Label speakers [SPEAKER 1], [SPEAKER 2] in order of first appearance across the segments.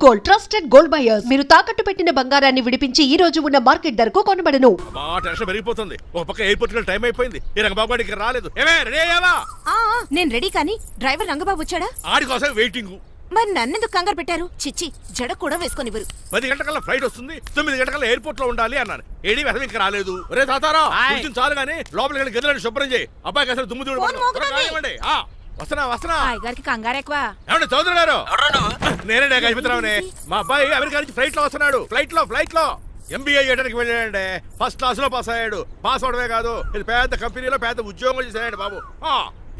[SPEAKER 1] Gold, trusted gold buyers. మీరు తాకట్టు పెట్టిన బంగారాన్ని విడిపించి ఈ రోజు ఉన్న మార్కెట్ ధరకు కొనబడను.
[SPEAKER 2] టెన్షన్ పెరిగిపోతుంది. ఒక పక్క ఎయిర్పోర్ట్ కి టైం అయిపోయింది. ఈ రంగబాబు గారికి రాలేదు. ఏమే రెడీ అయ్యావా?
[SPEAKER 3] నేను రెడీ, కానీ డ్రైవర్ రంగబాబు వచ్చాడా?
[SPEAKER 2] ఆడి కోసం వెయిటింగ్.
[SPEAKER 3] మరి నన్నెందుకు కంగారు పెట్టారు? చిచ్చి, జడ కూడా వేసుకొని ఇవ్వరు.
[SPEAKER 2] 10 గంటల ఫ్లైట్ వస్తుంది, 9 గంటల ఎయిర్పోర్ట్ లో ఉండాలి అన్నాను. ఏడి వెధవ ఇంకా రాలేదు. రే తాతారా, కొంచెం చాలు గానీ లోపలికి వెళ్ళి గదిలో శుభ్రం చేయి. అబ్బాయికి అసలు దుమ్ము దూడు. వస్తున్నా.
[SPEAKER 3] గారికి కంగారు ఎక్కువ.
[SPEAKER 2] ఏమండి చౌదరి గారు? నేనే గజపతిరావునే. మా అబ్బాయి అమెరికా నుంచి ఫ్లైట్ లో వస్తున్నాడు. ఫ్లైట్ లో MBA చేయడానికి వెళ్ళాడండి. ఫస్ట్ క్లాస్ లో పాస్ అయ్యాడు. పాస్ అవడమే కాదు, ఇది పెద్ద కంపెనీలో పెద్ద ఉద్యోగం చేశాడు బాబు.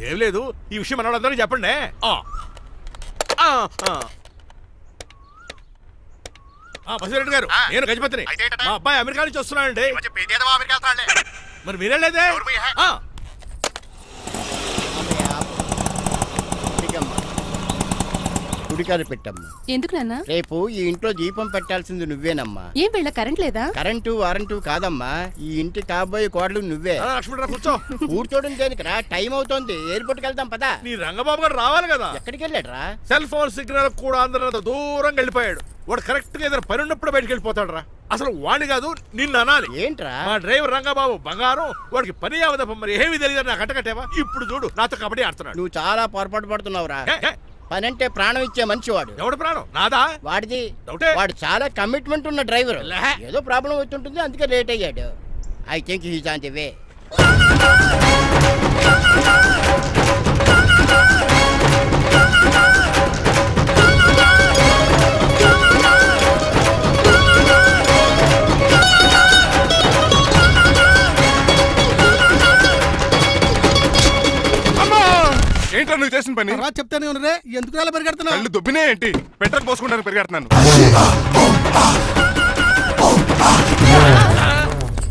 [SPEAKER 2] ఏం లేదు, ఈ విషయం మన వాళ్ళందరికీ చెప్పండి. బసిరెడ్డి గారు, నేను గజపతిని. మా అబ్బాయి అమెరికా నుంచి వస్తున్నాడండి. మరి మీరేలేదే?
[SPEAKER 4] గుడికారు పెట్టమ్మా.
[SPEAKER 3] ఎందుకు నాన్న?
[SPEAKER 4] రేపు ఈ ఇంట్లో దీపం పెట్టాల్సింది నువ్వేనమ్మా.
[SPEAKER 3] ఏం వీళ్ళ కరెంట్ లేదా?
[SPEAKER 4] కరెంటు వారంటూ కాదమ్మా, ఈ ఇంటి కాబోయే కోడలు నువ్వే.
[SPEAKER 2] కూర్చో.
[SPEAKER 4] కూర్చోడం దేనికిరా? టైం అవుతోంది, ఎయిర్పోర్ట్ కి వెళ్దాం పదా.
[SPEAKER 2] నీ రంగబాబు గారు రావాలి కదా.
[SPEAKER 4] ఎక్కడికి వెళ్ళాడురా?
[SPEAKER 2] సెల్ ఫోన్ సిగ్నల్ కూడా అందరంత దూరంగా వెళ్ళిపోయాడు. వాడు కరెక్ట్ గా ఏదైనా పని ఉన్నప్పుడు బయటకు వెళ్ళిపోతాడు రా. అసలు వాణ్ణి కాదు, నిన్ను అనాలి.
[SPEAKER 4] ఏంట్రా?
[SPEAKER 2] మా డ్రైవర్ రంగబాబు బంగారం. వాడికి పని అవదప్ప, మరి ఏమీ తెలియదు. నాకు కట్టకట్టేవా? ఇప్పుడు చూడు, నాతో కబడ్డీ ఆడుతున్నాడు.
[SPEAKER 4] నువ్వు చాలా పొరపాటు పడుతున్నావురా. పని అంటే ప్రాణం ఇచ్చే మనిషి వాడు.
[SPEAKER 2] ఎవడు ప్రాణం? నాదా?
[SPEAKER 4] వాడిది.
[SPEAKER 2] డౌటే.
[SPEAKER 4] వాడు చాలా కమిట్మెంట్ ఉన్న డ్రైవర్. ఏదో ప్రాబ్లం అవుతుంటుంది, అందుకే లేట్ అయ్యాడు. I think he's on the way.
[SPEAKER 5] ఏంట్రా నువ్వు చేసిన పని?
[SPEAKER 6] చెప్తానే ఉన్నరే, ఎందుకు అలా పరిగెడుతున్నావు?
[SPEAKER 5] కళ్ళు దుబ్బినే ఏంటి? పెట్రోల్ పోసుకుంటాను పరిగెడుతున్నాను.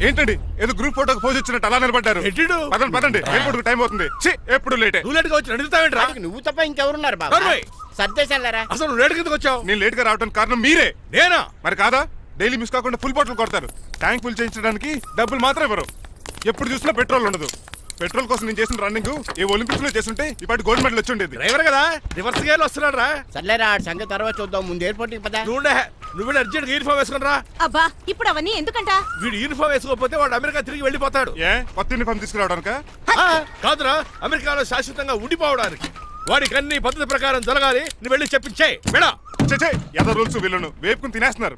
[SPEAKER 5] ఏంటండి ఏదో గ్రూప్ ఫోటోకి పోజ్ ఇచ్చినట్టు అలా నిలబడ్డారు? పదండి, ఎయిర్పోర్ట్ టైం అవుతుంది. ఎప్పుడు లేట్.
[SPEAKER 2] నువ్వు లేట్ గా వచ్చి నడుస్తావేంట్రా?
[SPEAKER 4] నువ్వు తప్ప ఇంకెవరున్నారు బాబా? సర్దేశాలరా.
[SPEAKER 2] అసలు నువ్వు లేట్ కిందకు వచ్చావు.
[SPEAKER 5] నేను లేట్ గా రావడానికి కారణం మీరే.
[SPEAKER 2] నేనా?
[SPEAKER 5] మరి కాదా? డైలీ మిస్ కాకుండా ఫుల్ బాటిల్ కొడతారు. ట్యాంక్ ఫుల్ చేయించడానికి డబ్బులు మాత్రం ఇవ్వరు. ఎప్పుడు చూసినా పెట్రోల్ ఉండదు. పెట్రోల్ కోసం నేను చేసిన రన్నింగ్ ఏ ఒలింపిక్స్ లో చేస్తుంటే ఇప్పటి గోల్డ్ మెడల్ వచ్చి ఉండేది.
[SPEAKER 2] డ్రైవర్ కదా, రివర్స్ గేర్ వస్తున్నాడు రా.
[SPEAKER 4] సర్లేరా, సంగతి తర్వాత చూద్దాం, ముందు ఎయిర్పోర్ట్ కి పదా.
[SPEAKER 2] నువ్వు అర్జెంట్ యూనిఫామ్ వేసుకుని రా.
[SPEAKER 3] అబ్బా, ఇప్పుడు అవన్నీ ఎందుకంట?
[SPEAKER 2] వీడు యూనిఫామ్ వేసుకోకపోతే వాడు అమెరికా తిరిగి వెళ్ళిపోతాడు.
[SPEAKER 5] ఏ కొత్త యూనిఫామ్ తీసుకురావడానిక?
[SPEAKER 2] కాదురా, అమెరికాలో శాశ్వతంగా ఉండిపోవడానికి. వాడికి అన్ని పద్ధతి ప్రకారం జరగాలి. నువ్వు వెళ్ళి చెప్పించే మేడా.
[SPEAKER 5] ఏదో రూల్స్ వీళ్ళను వేపుకుని తినేస్తున్నారు.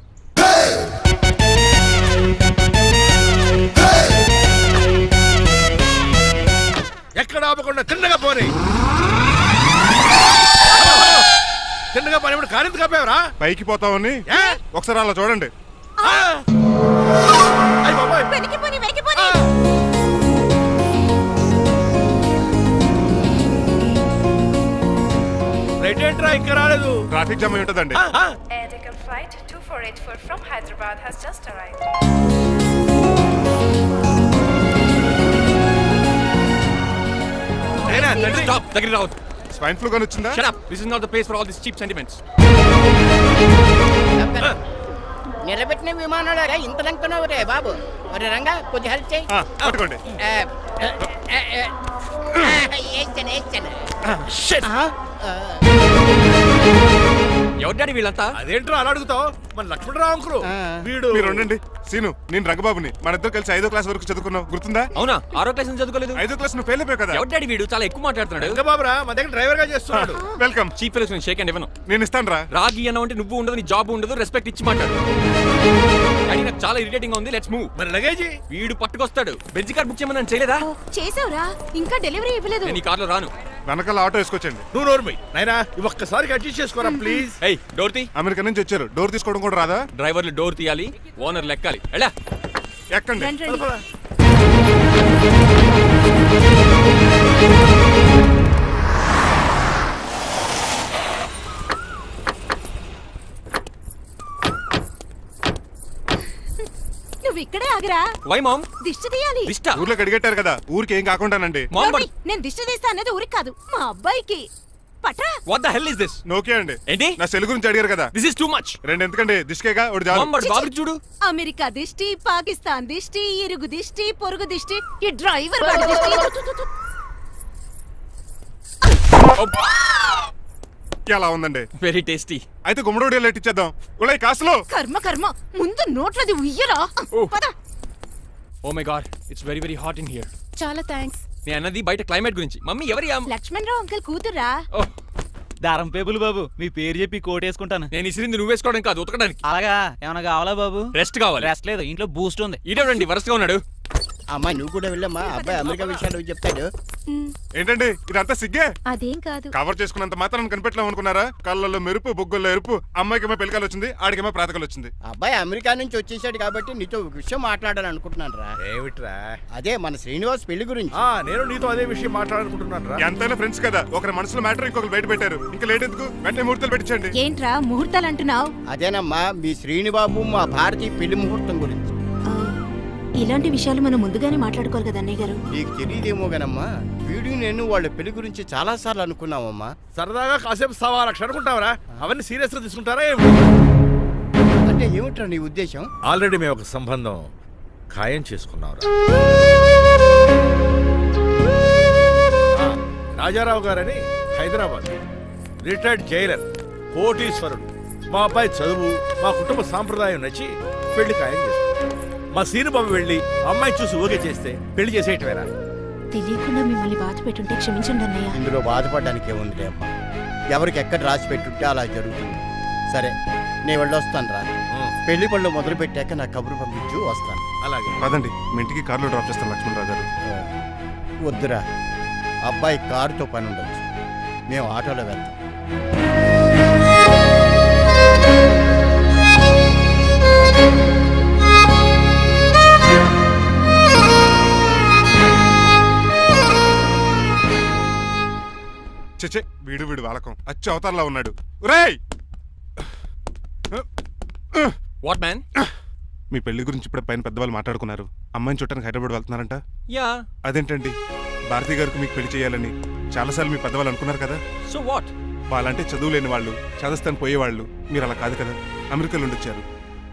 [SPEAKER 2] ఎక్కడ ఆపకుండా తిన్నగా పోనీ. తిన్నగా పని ఇప్పుడు కారింత కాపేవరా?
[SPEAKER 5] పైకి పోతావని ఒకసారి అలా చూడండి.
[SPEAKER 2] రైట్ ఏంట్రా ఇంకా రాలేదు?
[SPEAKER 5] ట్రాఫిక్ జామ్ అయి ఉంటదండి.
[SPEAKER 7] Flight 2484 from Hyderabad has just arrived.
[SPEAKER 8] Stop! Take it out.
[SPEAKER 5] Swine flu గాని వచ్చిందా?
[SPEAKER 8] Shut up. This is not the place for all these cheap sentiments.
[SPEAKER 4] నిలబెట్టిన విమానాలు ఇంత లంకున్నావు రే బాబు. మరి రంగా కొద్ది హెల్ప్ చేయి.
[SPEAKER 5] పట్టుకోండి.
[SPEAKER 8] ఎవరు డాడీ వీళ్ళంతా?
[SPEAKER 2] అదేంట్రా అలా అడుగుతావు? మన లక్ష్మణరావు అంకులు వీడు.
[SPEAKER 5] మీరు ఉండండి. సీను, నేను రంగబాబుని. మన ఇద్దరు కలిసి 5వ క్లాస్ వరకు చదువుకున్నాం, గుర్తుందా?
[SPEAKER 8] అవునా? 6వ క్లాస్ నుంచి చదువుకోలేదు.
[SPEAKER 5] 5వ క్లాస్ నువ్వు ఫెయిల్ అయిపోయావు కదా.
[SPEAKER 8] ఎవరు డాడీ వీడు? చాలా ఎక్కువ మాట్లాడుతున్నాడు.
[SPEAKER 2] రంగబాబురా, మా దగ్గర డ్రైవర్ గా చేస్తున్నాడు.
[SPEAKER 5] వెల్కమ్.
[SPEAKER 8] చీప్ ఫెలోస్ నేను షేక్ అండ్ ఇవ్వను.
[SPEAKER 5] నేను ఇస్తాను రా.
[SPEAKER 8] రాగి అన్న అంటే నువ్వు ఉండదు, నీ జాబ్ ఉండదు, రెస్పెక్ట్ ఇచ్చి మాట్లాడు. డాడీ నాకు చాలా ఇరిటేటింగ్ గా ఉంది. Let's move.
[SPEAKER 2] మరి లగేజీ?
[SPEAKER 8] వీడు పట్టుకొస్తాడు. బెంజ్ కార్ బుక్ చేయమని చేయలేదా?
[SPEAKER 3] చేసావురా, ఇంకా డెలివరీ ఇవ్వలేదు.
[SPEAKER 8] నేను ఈ కార్ లో రాను.
[SPEAKER 5] వెనకాల ఆటో వేసుకొచ్చండి.
[SPEAKER 2] నువ్వు నోర్మై నాయనా, ఒక్కసారి అడ్జస్ట్ చేసుకోరా ప్లీజ్.
[SPEAKER 8] ఏయ్, డోర్ తీ.
[SPEAKER 5] అమెరికా నుంచి వచ్చారు, డోర్ తీసుకోవడం కూడా రాదా?
[SPEAKER 8] డ్రైవర్లు డోర్ తీయాలి, ఓనర్ లెక్కాలి. ఎలా
[SPEAKER 5] ఎక్కండి.
[SPEAKER 3] నువ్వు ఇక్కడే ఆగిరా.
[SPEAKER 8] Why ma'am?
[SPEAKER 3] దిష్టి తీయాలి.
[SPEAKER 8] దిష్ట?
[SPEAKER 5] ఊర్లో కడిగట్టారు కదా, ఊరికి ఏం కాకుండానండి.
[SPEAKER 3] నేను దిష్టి తీస్తా అనేది ఊరికి కాదు, మా అబ్బాయికి. పట్రా.
[SPEAKER 8] What the hell is this?
[SPEAKER 5] నోకే అండి.
[SPEAKER 8] ఏంటి?
[SPEAKER 5] నా సెల్ గురించి అడిగారు కదా.
[SPEAKER 8] This is too much.
[SPEAKER 5] రెండు ఎందుకండి, దిష్కేగా ఒకటి చాలు.
[SPEAKER 8] బాబు చూడు.
[SPEAKER 3] అమెరికా దిష్టి, పాకిస్తాన్ దిష్టి, ఇరుగు దిష్టి, పొరుగు దిష్టి, ఈ డ్రైవర్ వాడి దిష్టి.
[SPEAKER 5] ఎలా ఉందండి?
[SPEAKER 8] Very tasty.
[SPEAKER 5] అయితే గుమ్మడి లైట్ ఇచ్చేద్దాం. ఉలై కాసులో
[SPEAKER 3] కర్మ కర్మ ముందు నోట్లది ఉయ్యరా
[SPEAKER 8] ఓ.
[SPEAKER 3] పద.
[SPEAKER 8] Oh my god, it's very very hot in here.
[SPEAKER 3] చాలా థ్యాంక్స్.
[SPEAKER 8] నేను అన్నది బయట క్లైమేట్ గురించి. మమ్మీ ఎవరి
[SPEAKER 3] లక్ష్మణ్ రావు అంకుల్ కూతురా.
[SPEAKER 8] ఓహ్,
[SPEAKER 9] దారం పేపులు బాబు, మీ పేరు చెప్పి కోటేసుకుంటాను.
[SPEAKER 8] నేను ఇసిరింది నువ్వు వేసుకోవడం కాదు, ఉతకడానికి.
[SPEAKER 9] అలాగా ఏమైనా కావాలా బాబు?
[SPEAKER 8] రెస్ట్ కావాలి.
[SPEAKER 9] రెస్ట్ లేదు, ఇంట్లో బూస్ట్ ఉంది.
[SPEAKER 8] ఈడేవండి వరుసగా ఉన్నాడు.
[SPEAKER 4] అమ్మా నువ్వు కూడా వెళ్ళమ్మా, అబ్బాయి అమెరికా విషయాలు చెప్తాడు.
[SPEAKER 5] ఏంటండి ఇదంతా సిగ్గే?
[SPEAKER 3] అదేం కాదు.
[SPEAKER 5] కవర్ చేసుకున్నంత మాత్రం కనిపెట్టలేం అనుకున్నారా? కళ్ళల్లో మెరుపు, బొగ్గుల్లో ఎరుపు. అమ్మాయికేమో పెళ్ళికాలు వచ్చింది, ఆడికేమో ప్రాతకాలు వచ్చింది.
[SPEAKER 4] అబ్బాయి అమెరికా నుంచి వచ్చేసాడు కాబట్టి నీతో ఒక విషయం మాట్లాడాలని అనుకుంటున్నాను రా.
[SPEAKER 2] ఏమిట్రా?
[SPEAKER 4] అదే మన శ్రీనివాస్ పెళ్లి గురించి.
[SPEAKER 2] నేను నీతో అదే విషయం మాట్లాడాలనుకుంటున్నాను రా.
[SPEAKER 5] ఎంతైనా ఫ్రెండ్స్ కదా, ఒకరి మనసులో మ్యాటర్ ఇంకొకరు బయట పెట్టారు. ఇంకా లేట్ ఎందుకు, వెంటనే ముహూర్తాలు పెట్టించండి.
[SPEAKER 3] ఏంట్రా ముహూర్తాలు అంటున్నావు?
[SPEAKER 4] అదేనమ్మా మీ శ్రీనిబాబు మా భారతి పెళ్లి ముహూర్తం గురించి.
[SPEAKER 3] ఇలాంటి విషయాలు మనం ముందుగానే మాట్లాడుకోవాలి కదా అన్నయ్య గారు.
[SPEAKER 4] నీకు తెలియదేమో గనమ్మా, వీడు నేను వాళ్ళ పెళ్లి గురించి చాలా సార్లు అనుకున్నామమ్మా.
[SPEAKER 2] సరదాగా కాసేపు సవా లక్ష అనుకుంటావరా? అవన్నీ సీరియస్ గా తీసుకుంటారా?
[SPEAKER 4] అంటే ఏమిట్రా నీ ఉద్దేశం?
[SPEAKER 2] ఆల్రెడీ మేము ఒక సంబంధం ఖాయం చేసుకున్నావురా. రాజారావు గారని హైదరాబాద్ రిటైర్డ్ జైలర్, కోటీశ్వరుడు. మా అబ్బాయి చదువు, మా కుటుంబ సాంప్రదాయం నచ్చి పెళ్లి ఖాయం చేసుకున్నాం. మా సీనుబాబు వెళ్ళి అమ్మాయి చూసి ఓకే చేస్తే పెళ్లి చేసేయటమేనా?
[SPEAKER 3] తెలియకుండా మిమ్మల్ని బాధ పెట్టుంటే క్షమించండి అన్నయ్య.
[SPEAKER 4] ఇందులో బాధపడడానికి ఏముందిలే అమ్మా, ఎవరికి ఎక్కడ రాసి పెట్టుంటే అలా జరుగుతుంది. సరే నేను వెళ్ళొస్తాను రా. పెళ్లి పళ్ళు మొదలు పెట్టాక నా కబురు పంపించు, వస్తాను.
[SPEAKER 2] అలాగే.
[SPEAKER 5] పదండి, మీ ఇంటికి కార్లో డ్రాప్ చేస్తాను లక్ష్మణరావు గారు.
[SPEAKER 4] వద్దురా, అబ్బాయి కారుతో పని ఉండొచ్చు, మేము ఆటోలో వెళ్తాం.
[SPEAKER 5] చెచ్చే, వీడు వాలకం అచ్చు అవతారంలో ఉన్నాడు. ఒరేయ్,
[SPEAKER 8] వాట్ మ్యాన్?
[SPEAKER 5] మీ పెళ్లి గురించి ఇప్పుడు పైన పెద్దవాళ్ళు మాట్లాడుకున్నారు. అమ్మాయిని చుట్టానికి హైదరాబాద్ వెళ్తున్నారంట.
[SPEAKER 8] యా.
[SPEAKER 5] అదేంటండి, భారతి గారికి మీకు పెళ్లి చేయాలని చాలాసార్లు మీ పెద్దవాళ్ళు అనుకున్నారు కదా.
[SPEAKER 8] So what?
[SPEAKER 5] వాళ్ళంటే చదువు లేని వాళ్ళు, చదస్తాను పోయేవాళ్ళు. మీరు అలా కాదు కదా, అమెరికాలో ఉండొచ్చారు.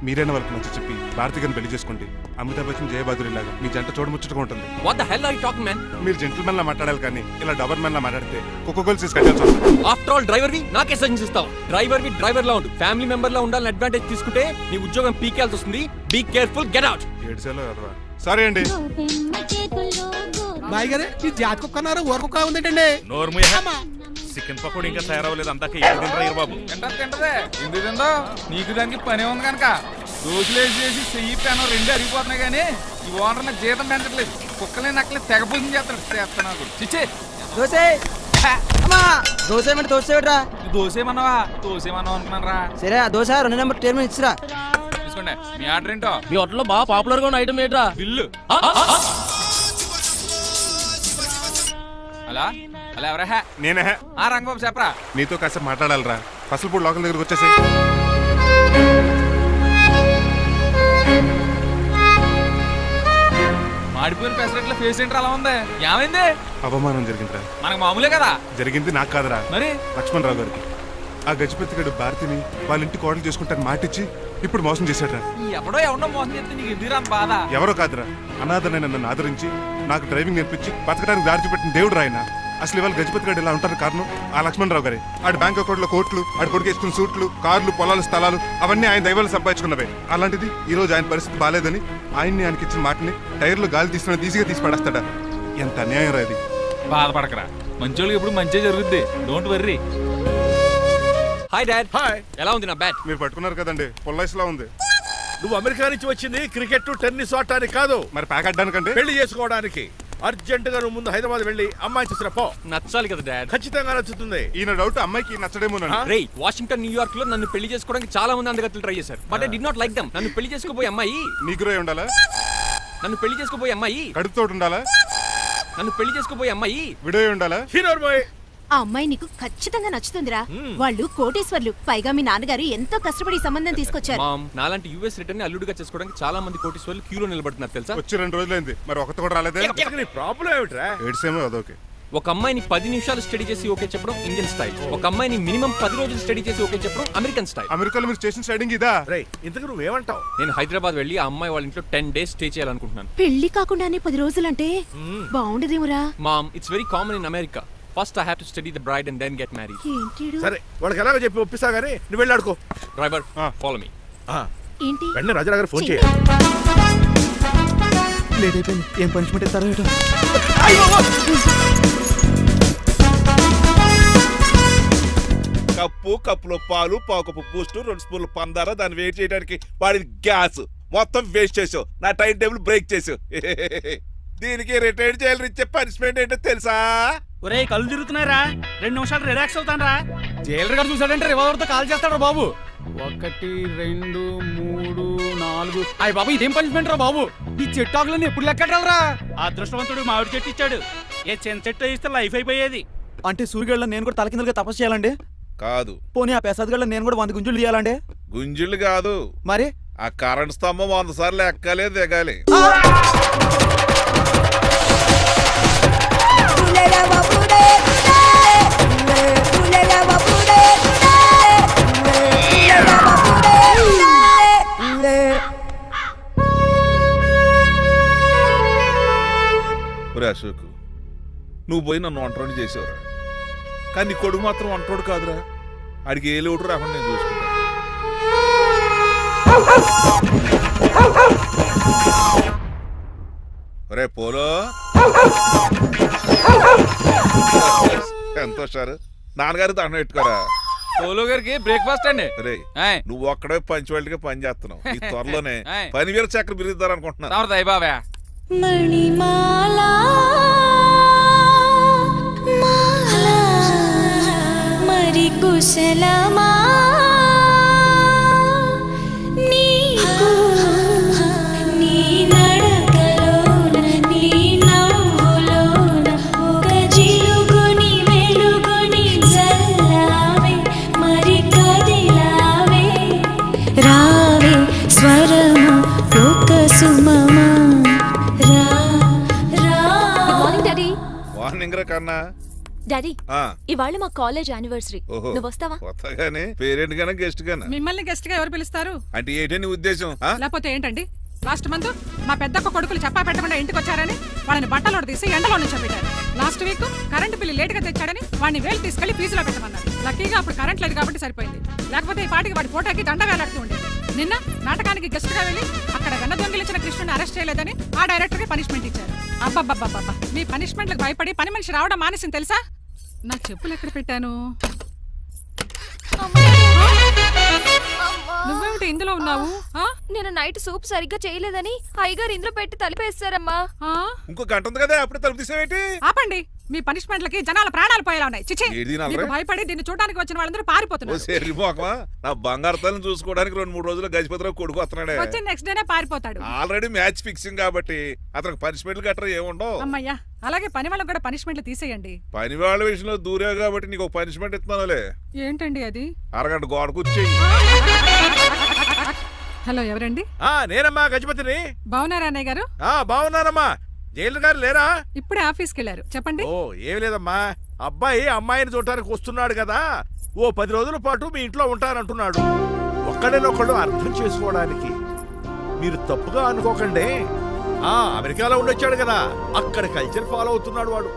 [SPEAKER 5] మీరైనా వాళ్ళకి మంచి చెప్పి భారతి గారిని పెళ్లి చేసుకోండి. అమితాబ్ బచ్చన్, జయబాదురి లాగా మీ జంట చూడముచ్చటగా ఉంటుంది.
[SPEAKER 8] What the hell are you talking man?
[SPEAKER 5] మీరు జెంటిల్మెన్ లా మాట్లాడాలి కానీ ఇలా డబర్ మ్యాన్ లా మాట్లాడితే కుక్కగోల్స్ తీసి కట్టాల్సి వస్తుంది.
[SPEAKER 8] ఆఫ్టర్ ఆల్ డ్రైవర్ వి నాకే సజెషన్స్ ఇస్తావు? డ్రైవర్ లా ఉండు. ఫ్యామిలీ మెంబర్ లా ఉండాలని అడ్వాంటేజ్ తీసుకుంటే నీ ఉద్యోగం పీకేల్సి వస్తుంది. Be careful, get out.
[SPEAKER 5] ఏడ్చేలో అదవా. సారీ అండి.
[SPEAKER 6] బాయ్ గారే ఈ జాతి కుక్క అన్నారు, ఊర కుక్క ఉందేటండి.
[SPEAKER 2] చికెన్ పకోడీ ఇంకా తయారవ్వలేదు, అందాక ఏది తినరా బాబు?
[SPEAKER 10] తింటదే ఎందుకు తిందో, నీకు దానికి పని ఉంది కనుక. రోజులేసి చేసి చెయ్యి పెనం రెండు అరిగిపోతున్నాయి కానీ ఈ ఓనర్ నాకు జీతం పెంచట్లేదు. కుక్కలే నక్కలే తెగపోసం చేస్తాడు నాకు. చిచ్చే దోసేమన్నావా అనుకున్నాను రా.
[SPEAKER 9] సరే ఆ దోశ 2 నెంబర్ టేబుల్ ఇచ్చిరా.
[SPEAKER 10] తీసుకోండి, మీ ఆర్డర్ ఏంటో?
[SPEAKER 9] మీ హోటల్లో బాగా పాపులర్ గా ఉన్న ఐటమ్ ఏంట్రా?
[SPEAKER 10] బిల్లు. అలా అలా ఎవరా?
[SPEAKER 5] నేనే.
[SPEAKER 10] ఆ రంగబాబు చెప్పరా.
[SPEAKER 5] నీతో కాసేపు మాట్లాడాలిరా. పసలపూడి లోకల్ దగ్గరకు వచ్చేసి.
[SPEAKER 10] మాడిపోయిన పెసరట్ల ఫేస్ ఏంటర్ అలా ఉంది, ఏమైంది?
[SPEAKER 5] అవమానం జరిగిందిరా.
[SPEAKER 10] మనకు మామూలే కదా.
[SPEAKER 5] జరిగింది నాకు కాదురా,
[SPEAKER 10] మరి
[SPEAKER 5] లక్ష్మణరావు గారికి. ఆ గజపతి గడు భారతిని వాళ్ళ ఇంటి కోడలు చేసుకుంటాను మాటిచ్చి ఇప్పుడు మోసం చేశాడ్రా.
[SPEAKER 10] ఎవడో మోసం చేస్తే నీకు ఎదురా బాధ.
[SPEAKER 5] ఎవరో కాదురా, అనాథనైన నన్ను ఆదరించి నాకు డ్రైవింగ్ నేర్పించి బతకడానికి దారి చూపెట్టిన దేవుడు రాయన. అసలు ఇవాళ గజపతి గడు ఇలా ఉంటారు కారణం ఆ లక్ష్మణరావు గారే. ఆడి బ్యాంక్ అకౌంట్లో కోట్లు, ఆడి కొడుకు వేసుకున్న సూట్లు, కార్లు, పొలాలు, స్థలాలు అవన్నీ ఆయన దైవాలు సంపాదించుకున్నవే. అలాంటిది ఈ రోజు ఆయన పరిస్థితి బాలేదని ఆయనకి ఇచ్చిన మాటని టైర్లు గాలి తీసుకుని ఈజీగా తీసి పడేస్తాడా? ఎంత అన్యాయం రా ఇది.
[SPEAKER 10] బాధపడకరా, మంచోళ్ళకి ఇప్పుడు మంచి జరుగుద్ది, don't worry.
[SPEAKER 8] Hi dad.
[SPEAKER 2] Hi.
[SPEAKER 8] ఎలా ఉంది నా బ్యాట్?
[SPEAKER 5] మీరు పట్టుకున్నారు కదండి, పొల్లైస్లా ఉంది.
[SPEAKER 2] నువ్వు అమెరికా నుంచి వచ్చింది క్రికెట్, టెన్నిస్ ఆడటానికి కాదు,
[SPEAKER 5] మరి ప్యాక్ అడ్డానికంటే.
[SPEAKER 2] పెళ్లి చేసుకోవడానికి. అర్జెంట్ గా నువ్వు ముందు హైదరాబాద్ వెళ్ళి అమ్మాయి చూసిన పో.
[SPEAKER 8] నచ్చాలి కదా డాడ్.
[SPEAKER 2] ఖచ్చితంగా నచ్చుతుంది.
[SPEAKER 5] ఈయన డౌట్ అమ్మాయికి నచ్చడేమోనండి.
[SPEAKER 8] రేయ్, వాషింగ్టన్, న్యూయార్క్ లో నన్ను పెళ్లి చేసుకోవడానికి చాలా మంది అందగత్తలు ట్రై చేశారు. But I did not like them. నన్ను పెళ్లి చేసుకోబోయే అమ్మాయి
[SPEAKER 5] ఉండాలా?
[SPEAKER 8] నన్ను పెళ్లి చేసుకోబోయే అమ్మాయి
[SPEAKER 5] కడుపుతోటి ఉండాలా?
[SPEAKER 8] నన్ను పెళ్లి చేసుకోబోయే అమ్మాయి
[SPEAKER 5] విడో ఉండాలా?
[SPEAKER 2] హీరోర్ బాయ్.
[SPEAKER 3] ఆ అమ్మాయి నీకు ఖచ్చితంగా నచ్చుతుందిరా. వాళ్ళు కోటేశ్వర్లు, పైగా మీ నాన్నగారు ఎంతో కష్టపడి ఈ సంబంధం తీసుకొచ్చారు.
[SPEAKER 8] మామ్, నాలాంటి యూఎస్ రిటర్న్ ని అల్లుడిగా చేసుకోవడానికి చాలా మంది కోటీశ్వర్లు క్యూలో నిలబడుతున్నారు తెలుసా?
[SPEAKER 5] వచ్చి 2 రోజులైంది, మరి ఒకటి కూడా రాలేదే.
[SPEAKER 2] నీ ప్రాబ్లం ఏమిట్రా?
[SPEAKER 5] ఏడ్సేమో అదొకే.
[SPEAKER 8] ఒక అమ్మాయిని 10 నిమిషాలు స్టడీ చేసి ఓకే చెప్పడం ఇండియన్ స్టైల్. ఒక అమ్మాయిని మినిమం 10 రోజులు స్టడీ చేసి ఓకే చెప్పడం అమెరికన్ స్టైల్.
[SPEAKER 5] అమెరికాలో మీరు స్టేషన్ స్టైడింగ్ ఇదా?
[SPEAKER 2] రేయ్, ఇంతకు నువ్వేమంటావు?
[SPEAKER 8] నేను హైదరాబాద్ వెళ్ళి ఆ అమ్మాయి వాళ్ళ ఇంట్లో 10 days స్టే చేయాలనుకుంటున్నాను.
[SPEAKER 3] పెళ్లి కాకుండానే 10 రోజులంటే బాగుండదేమురా?
[SPEAKER 8] Mom, it's very common in America. First I have to study the bride and then get married.
[SPEAKER 3] ఏంటి
[SPEAKER 2] సరే వాళ్ళకి ఎలాగో చెప్పి ఒప్పిస్తా గానీ నువ్వు వెళ్ళి ఆడుకో.
[SPEAKER 8] Driver follow me.
[SPEAKER 3] ఏంటి
[SPEAKER 2] వెంటనే రాజారావు గారు ఫోన్ చేయాలి.
[SPEAKER 9] లేట్ అయిపోయింది. ఏం పనిష్మెంట్ ఇస్తారో ఏటో.
[SPEAKER 2] కప్పులో పాలు పావుకప్పు బూస్ట్ 2 స్పూన్లు పందార దాన్ని వెయిట్ చేయడానికి వాడిన గ్యాస్ మొత్తం వేస్ట్ చేసావు. నా టైం టేబుల్ బ్రేక్ చేసావు. దీనికి రిటైర్ చేయాలని ఇచ్చే పనిష్మెంట్ ఏంటో తెలుసా?
[SPEAKER 9] ఒరే కళ్ళు తిరుగుతున్నారా, 2 నిమిషాలు రిలాక్స్ అవుతాను రా.
[SPEAKER 10] జైలర్ గారు చూసాడంటే రివాల్వర్ తో కాల్ చేస్తాడు బాబు. 1 2 3 4 అయ్య బాబు ఇదేం పనిష్మెంట్ రా బాబు. ఈ చెట్టు ఆకులన్నీ ఎప్పుడు లెక్కడరా?
[SPEAKER 9] అదృష్టవంతుడు మామిడి చెట్టు ఇచ్చాడు. ఏ చిన్న చెట్టు ఇస్తే లైఫ్ అయిపోయేది. అంటే సూర్యుగళ్ళ నేను కూడా తలకిందులుగా తపస్సు చేయాలండి?
[SPEAKER 2] కాదు.
[SPEAKER 9] పోనీ ఆ పెసాద్ నేను కూడా 100 గుంజులు తీయాలండి?
[SPEAKER 2] గుంజులు కాదు,
[SPEAKER 9] మరి
[SPEAKER 2] ఆ కరెంట్ స్తంభం 100 సార్లు ఎక్కాలి దిగాలి. అశోక్, నువ్వు పోయి నన్ను ఒంటరిని చేసేవరా, కానీ నీ కొడుకు మాత్రం ఒంటోడు కాదురా. ఆడికి ఏ లోటు రాకుండా నేను చూసుకుంటాను. రే పోలో, ఎంత హుషారు. నాన్నగారు దండం పెట్టుకోరా.
[SPEAKER 10] పోలో గారికి బ్రేక్ఫాస్ట్ అండి.
[SPEAKER 2] రే నువ్వు ఒక్కడే పంచువాళ్ళకి పని చేస్తున్నావు. ఈ త్వరలోనే పని వేల చక్ర బిరుగుతారు అనుకుంటున్నా.
[SPEAKER 10] దయ బాబా.
[SPEAKER 3] మణిమాలా మరి కుశలమా నీకు నీ నడకలోన నీ నవ్వులోన ఒక జిలుగుని వెలుగుని జల్లావే మరి కదిలావే రావే స్వరము ఒక సుమమా.
[SPEAKER 2] మార్నింగ్ రా కన్నా.
[SPEAKER 3] డాడీ ఇవాళ మా కాలేజ్ యానివర్సరీ, నువ్వు వస్తావా?
[SPEAKER 2] కొత్తగానే పేరెంట్ గానే గెస్ట్ గానా?
[SPEAKER 11] మిమ్మల్ని గెస్ట్ గా ఎవరు పిలుస్తారు?
[SPEAKER 2] అంటే ఏంటి నీ ఉద్దేశం?
[SPEAKER 11] లేకపోతే ఏంటండి, లాస్ట్ మంత్ మా పెద్దక్క కొడుకులు చెప్పా పెట్టకుండా ఇంటికి వచ్చారని వాళ్ళని బట్టలోడు తీసి ఎండలో నుంచోబెట్టారు. Last week current bill late గా తెచ్చాడని వాడిని వేలు తీసుకెళ్లి ఫీజులో పెట్టమన్నారు. లక్కీగా అప్పుడు కరెంట్ లేదు కాబట్టి సరిపోయింది, లేకపోతే ఈ పాటికి వాడి ఫోటోకి దండ వేలాడుతూ ఉండేది. నిన్న నాటకానికి గెస్ట్ గా వెళ్ళి అక్కడ వెన్న దొంగిలించిన కృష్ణుని అరెస్ట్ చేయలేదని ఆ డైరెక్టర్ కి పనిష్మెంట్ ఇచ్చారు. అబ్బబ్బబ్బబ్బా, మీ పనిష్మెంట్లకు భయపడి పని మనిషి రావడం మానేసింది తెలుసా? నా చెప్పులు ఎక్కడ పెట్టాను? నువ్వేమిటి ఇందులో ఉన్నావు?
[SPEAKER 3] నేను నైట్ సూప్ సరిగ్గా చేయలేదని అయ్యగారు ఇందులో పెట్టి తలిపేస్తారమ్మా.
[SPEAKER 2] ఇంకో గంట ఉంది కదా, అప్పుడే తలుపు తీసేవేంటి?
[SPEAKER 11] ఆపండి, మీ పనిష్మెంట్లకి జనాల ప్రాణాలు పోయేలా ఉన్నాయి. చిచి, మీకు భయపడి దీన్ని చూడడానికి వచ్చిన వాళ్ళందరూ పారిపోతున్నారు.
[SPEAKER 2] నా బంగారు తల్లిని చూసుకోవడానికి 2-3 రోజులు గజపతిరావు కొడుకు వస్తున్నాడే.
[SPEAKER 11] వచ్చి నెక్స్ట్ డేనే పారిపోతాడు.
[SPEAKER 2] ఆల్రెడీ మ్యాచ్ ఫిక్సింగ్ కాబట్టి అతనికి పనిష్మెంట్లు గట్రా ఏముండవు.
[SPEAKER 11] అమ్మయ్యా, అలాగే పని వాళ్ళకి కూడా పనిష్మెంట్లు తీసేయండి.
[SPEAKER 2] పని వాళ్ళ విషయంలో దూరేవు కాబట్టి నీకు పనిష్మెంట్ ఇస్తున్నానులే.
[SPEAKER 11] ఏంటండి అది?
[SPEAKER 2] అరగంట గోడ కూర్చేయి.
[SPEAKER 11] హలో, ఎవరండి?
[SPEAKER 2] నేనమ్మా గజపతిని.
[SPEAKER 11] బాగున్నారా అన్నయ్య గారు?
[SPEAKER 2] బాగున్నానమ్మా. జైలు గారు లేరా?
[SPEAKER 11] ఇప్పుడే ఆఫీస్కి వెళ్ళారు. చెప్పండి.
[SPEAKER 2] ఓ ఏం లేదమ్మా, అబ్బాయి అమ్మాయిని చూడటానికి వస్తున్నాడు కదా, ఓ 10 రోజుల పాటు మీ ఇంట్లో ఉంటానంటున్నాడు. ఒక్కడేనొక్కడు అర్థం చేసుకోవడానికి మీరు తప్పుగా అనుకోకండి. అమెరికాలో ఉండొచ్చాడు కదా, అక్కడ కల్చర్ ఫాలో అవుతున్నాడు వాడు.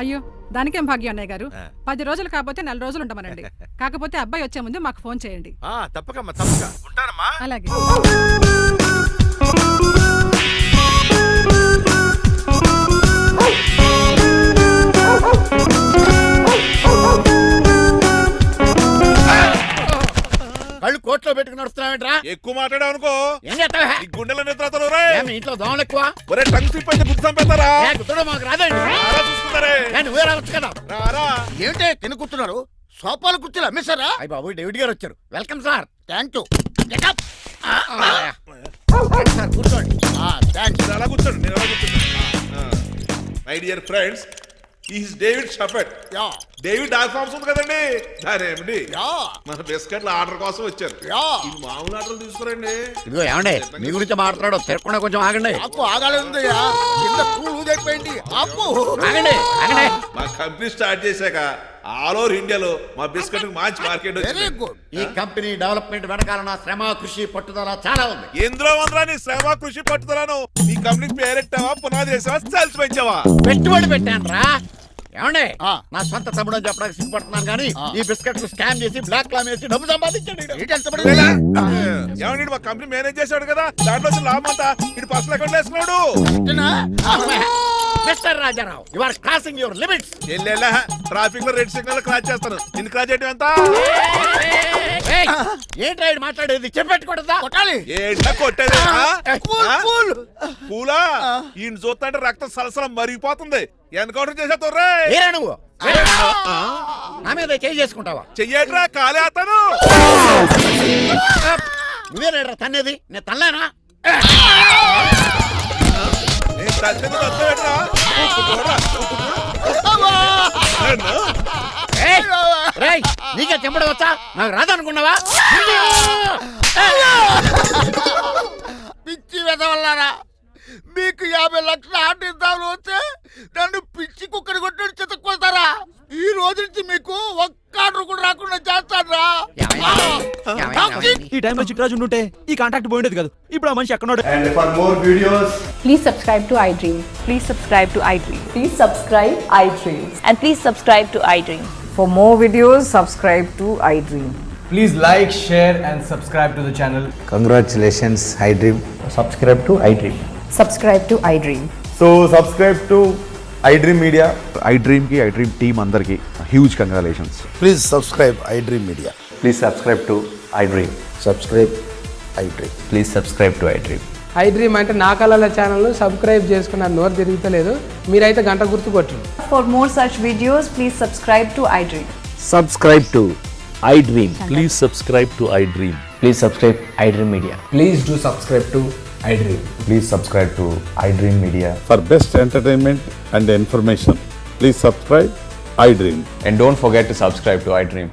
[SPEAKER 11] అయ్యో, దానికేం భాగ్యం అన్నయ్య గారు. 10 రోజులు కాకపోతే 4 రోజులు ఉంటామనండి. కాకపోతే అబ్బాయి వచ్చే ముందు మాకు ఫోన్ చేయండి.
[SPEAKER 2] తప్పకమ్మా, తప్పక ఉంటానమ్మా.
[SPEAKER 11] అలాగే.
[SPEAKER 4] కళ్ళు కోట్లో పెట్టుకుని నడుస్తున్నావేంట్రా?
[SPEAKER 2] ఎక్కువ మాట్లాడావు అనుకో
[SPEAKER 4] ఏం చేస్తావా?
[SPEAKER 2] ఈ గుండెల నిద్రతలు
[SPEAKER 4] ఇంట్లో దోమలు ఎక్కువ.
[SPEAKER 2] ఒరే టంగ్ స్లిప్ అయితే గుర్తు చంపేస్తారా?
[SPEAKER 4] మాకు రాదండి.
[SPEAKER 2] చూసుకున్నారే,
[SPEAKER 4] నువ్వే రావచ్చు కదా.
[SPEAKER 2] రారా.
[SPEAKER 4] ఏంటే తిని కూర్చున్నారు? సోఫాలు కుర్చీలు అమ్మేశారా? అయ్య బాబు, డేవిడ్ గారు వచ్చారు. Welcome sir. Thank you. Sir కూర్చోండి. థ్యాంక్స్.
[SPEAKER 2] అలా కూర్చోండి, నేను అలా కూర్చుంటా. My dear friends, is David షఫెట్. డేవిడ్ డాగ్ ఫార్మ్స్ ఉంది కదండి, దానేమిటి మన బిస్కెట్ల ఆర్డర్ కోసం వచ్చారు. ఈ మామూలు ఆర్డర్లు తీసుకురండి.
[SPEAKER 4] ఇదిగో ఏమండి, మీ గురించి మాట్లాడు, తిరగకుండా కొంచెం ఆగండి.
[SPEAKER 2] మా కంపెనీ స్టార్ట్ చేశాక ఆల్ ఓవర్ ఇండియాలో మా బిస్కెట్ మంచి మార్కెట్ వచ్చింది.
[SPEAKER 4] ఈ కంపెనీ డెవలప్మెంట్ వెనకాల నా శ్రమ, కృషి, పట్టుదల చాలా ఉంది.
[SPEAKER 2] ఎందులో ఉందిరా నీ శ్రమ, కృషి, పట్టుదలను? ఈ కంపెనీకి పేరెట్టావా, పునాది వేసావా, సెల్స్ పెంచావా?
[SPEAKER 4] పెట్టుబడి పెట్టాను రా. ఏమండే నా సొంత తమ్ముడు అని చెప్పడానికి సిగ్గుపడుతున్నాను కానీ ఈ బిస్కెట్లు స్కామ్ చేసి బ్లాక్ క్లామ్ వేసి డబ్బు సంపాదించాడు
[SPEAKER 2] ఏమండి మా కంపెనీ మేనేజ్ చేశాడు కదా, దాంట్లో లాభం అంతా ఇటు పర్సనల్ అకౌంట్ వేసుకున్నాడు.
[SPEAKER 4] Mister Rajarao you are crossing your limits.
[SPEAKER 2] ఎల్లెల్లా ట్రాఫిక్ లో రెడ్ సిగ్నల్ క్రాస్ చేస్తాను, నిన్ను క్రాస్ చేయడం ఎంత?
[SPEAKER 4] ఏంట్రా మాట్లాడేది చెప్పెట్టుకూడదా? కొట్టాలి.
[SPEAKER 2] ఏంటా కొట్టేది? పూలా ఈయన చూస్తుంటే రక్తం సలసలం మరిగిపోతుంది. ఎన్కౌంటర్ చేసేతో
[SPEAKER 4] ఏరా నువ్వు నా మీద చేయి చేసుకుంటావా?
[SPEAKER 2] చెయ్యట్రా కాలే అతను.
[SPEAKER 4] నువ్వేరా తన్నేది? నేను తనలేనా? నీకే చెప్పడం వచ్చా? నాకు రాదనుకున్నావా? పిచ్చి వెదవల్లారా, మీకు 50 లక్షలు ఆటిద్దామని వస్తే నన్ను పిచ్చి కుక్కడి కొట్టి చితక్కొస్తారా? ఈ రోజు నుంచి మీకు ఒక్క ఆర్డర్ కూడా రాకుండా చేస్తారా?
[SPEAKER 9] ఈ టైంలో చిట్రాజు ఉండుంటే ఈ కాంటాక్ట్ పోయిండేది కాదు. ఇప్పుడు ఆ మనిషి ఎక్కడో.
[SPEAKER 6] And for more videos
[SPEAKER 7] Please subscribe to iDream. Please subscribe to iDream. Please subscribe iDream. And please subscribe to iDream. For more videos, subscribe to iDream.
[SPEAKER 6] Please like, share and subscribe to the channel.
[SPEAKER 4] Congratulations iDream. Subscribe to iDream.
[SPEAKER 7] Subscribe to iDream.
[SPEAKER 6] So subscribe to iDream media.
[SPEAKER 12] iDream team అందరికి huge congratulations.
[SPEAKER 4] Please subscribe iDream media.
[SPEAKER 12] Please subscribe to iDream.
[SPEAKER 4] Subscribe iDream.
[SPEAKER 12] Please subscribe to iDream.
[SPEAKER 11] iDream అంటే నా కళల channel subscribe చేసుకున్న నోరు తిరుగుతలేదు. మీరైతే గంట గుర్తు కొట్టండి.
[SPEAKER 7] For more such videos, please subscribe to iDream.
[SPEAKER 12] Subscribe to iDream. Please subscribe to iDream. Please subscribe iDream media.
[SPEAKER 6] Please do subscribe to iDream.
[SPEAKER 12] Please subscribe to iDream media.
[SPEAKER 5] For best entertainment and information please subscribe iDream.
[SPEAKER 12] And don't forget to subscribe to iDream.